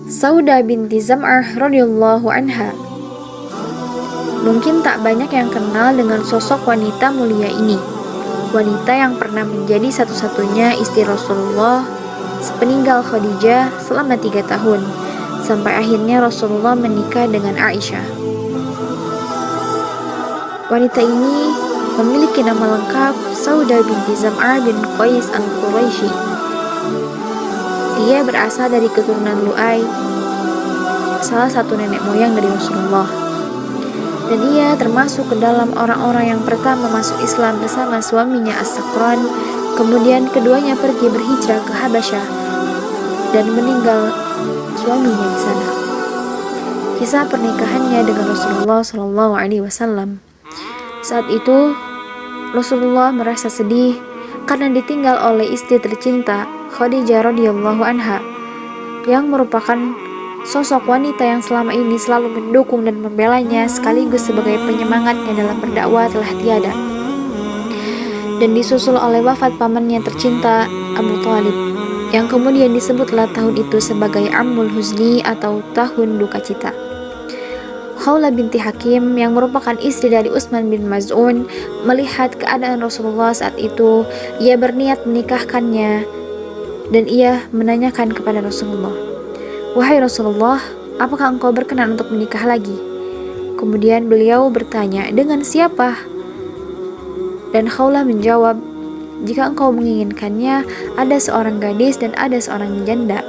Saudah binti Zam'ah radhiyallahu anha. Mungkin tak banyak yang kenal dengan sosok wanita mulia ini. Wanita yang pernah menjadi satu-satunya istri Rasulullah sepeninggal Khadijah selama 3 tahun, sampai akhirnya Rasulullah menikah dengan Aisyah. Wanita ini memiliki nama lengkap Saudah binti Zam'ah bin Qais al-Quraisy. Dia berasal dari keturunan Lu'ay, salah satu nenek moyang dari Rasulullah. Dan ia termasuk ke dalam orang-orang yang pertama masuk Islam bersama suaminya As-Sakran. Kemudian keduanya pergi berhijrah ke Habasyah dan meninggal suaminya di sana. Kisah pernikahannya dengan Rasulullah SAW. Saat itu Rasulullah merasa sedih karena ditinggal oleh istri tercinta Khadijah radhiyallahu anha, yang merupakan sosok wanita yang selama ini selalu mendukung dan membelanya sekaligus sebagai penyemangatnya dalam berdakwah telah tiada. Dan disusul oleh wafat pamannya tercinta Abu Thalib, yang kemudian disebutlah tahun itu sebagai Ammul Huzni atau tahun duka cita. Khawlah binti Hakim yang merupakan istri dari Utsman bin Maz'un melihat keadaan Rasulullah saat itu, ia berniat menikahkannya dan ia menanyakan kepada Rasulullah, "Wahai Rasulullah, apakah engkau berkenan untuk menikah lagi?" Kemudian beliau bertanya, "Dengan siapa?" Dan Khawlah menjawab, "Jika engkau menginginkannya, ada seorang gadis dan ada seorang janda.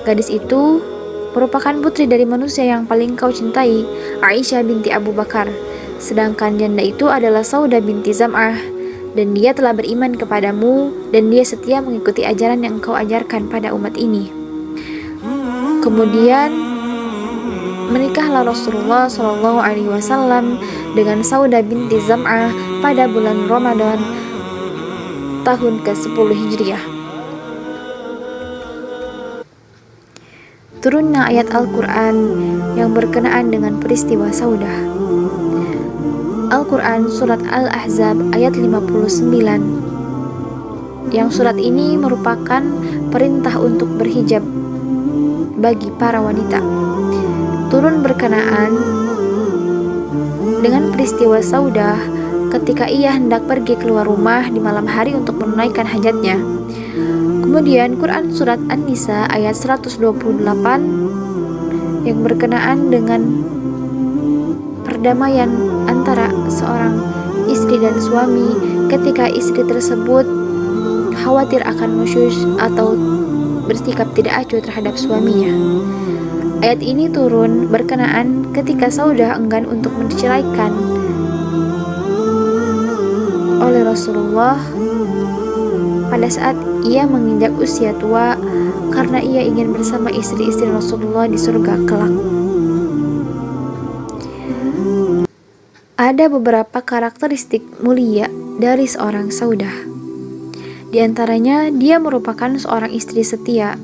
Gadis itu merupakan putri dari manusia yang paling kau cintai, Aisyah binti Abu Bakar. Sedangkan janda itu adalah Saudah binti Zam'ah, dan dia telah beriman kepadamu dan dia setia mengikuti ajaran yang engkau ajarkan pada umat ini." Kemudian menikahlah Rasulullah SAW dengan Saudah binti Zam'ah pada bulan Ramadan tahun ke-10 Hijriah. Turunnya ayat Al-Quran yang berkenaan dengan peristiwa Saudah. Al-Quran Surat Al-Ahzab ayat 59, yang surat ini merupakan perintah untuk berhijab bagi para wanita. Turun berkenaan dengan peristiwa Saudah ketika ia hendak pergi keluar rumah di malam hari untuk menunaikan hajatnya. Kemudian Quran Surat An-Nisa ayat 128 yang berkenaan dengan perdamaian antara seorang istri dan suami ketika istri tersebut khawatir akan nusyuz atau bersikap tidak acuh terhadap suaminya. Ayat ini turun berkenaan ketika Saudah enggan untuk diceraikan oleh Rasulullah pada saat ia menginjak usia tua karena ia ingin bersama istri-istri Rasulullah di surga kelak. Ada beberapa karakteristik mulia dari seorang Saudah. Di antaranya, dia merupakan seorang istri setia.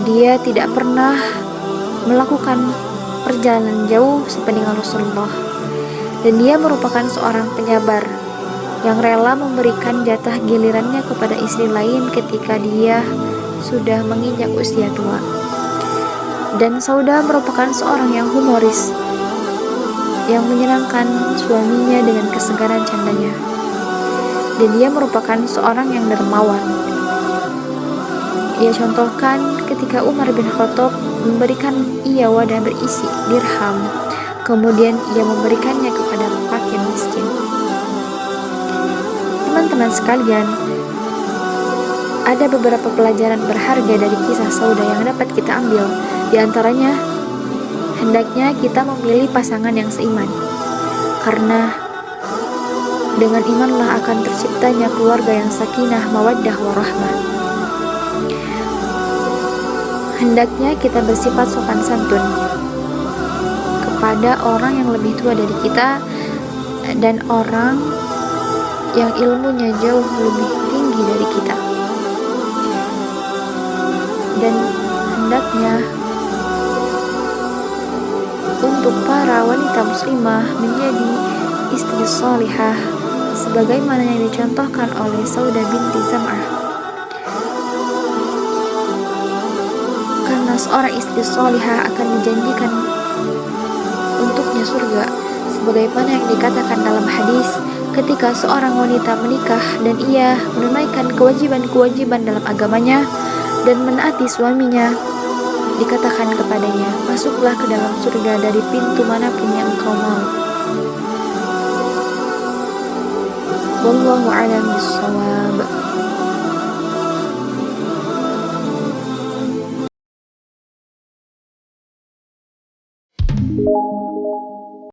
Dia tidak pernah melakukan perjalanan jauh sepeninggal Rasulullah. Dan dia merupakan seorang penyabar yang rela memberikan jatah gilirannya kepada istri lain ketika dia sudah menginjak usia tua. Dan Saudah merupakan seorang yang humoris, yang menyenangkan suaminya dengan kesegaran candanya. Dan dia merupakan seorang yang dermawan. Ia contohkan ketika Umar bin Khattab memberikan ia wadah berisi dirham, kemudian ia memberikannya kepada fakir miskin. Teman-teman sekalian, ada beberapa pelajaran berharga dari kisah Saudah yang dapat kita ambil. Di antaranya, hendaknya kita memilih pasangan yang seiman, karena dengan imanlah akan terciptanya keluarga yang sakinah, mawaddah, warahmah. Hendaknya kita bersifat sopan santun kepada orang yang lebih tua dari kita dan orang yang ilmunya jauh lebih tinggi dari kita. Dan hendaknya untuk para wanita muslimah menjadi istri salihah sebagaimana yang dicontohkan oleh Saudah binti Zam'ah. seorang istri solihah akan dijanjikan untuknya surga, sebagaimana yang dikatakan dalam hadis, ketika seorang wanita menikah dan ia menunaikan kewajiban-kewajiban dalam agamanya dan menaati suaminya, dikatakan kepadanya, masuklah ke dalam surga dari pintu manapun yang engkau mau. Wallahu a'lam bishawab.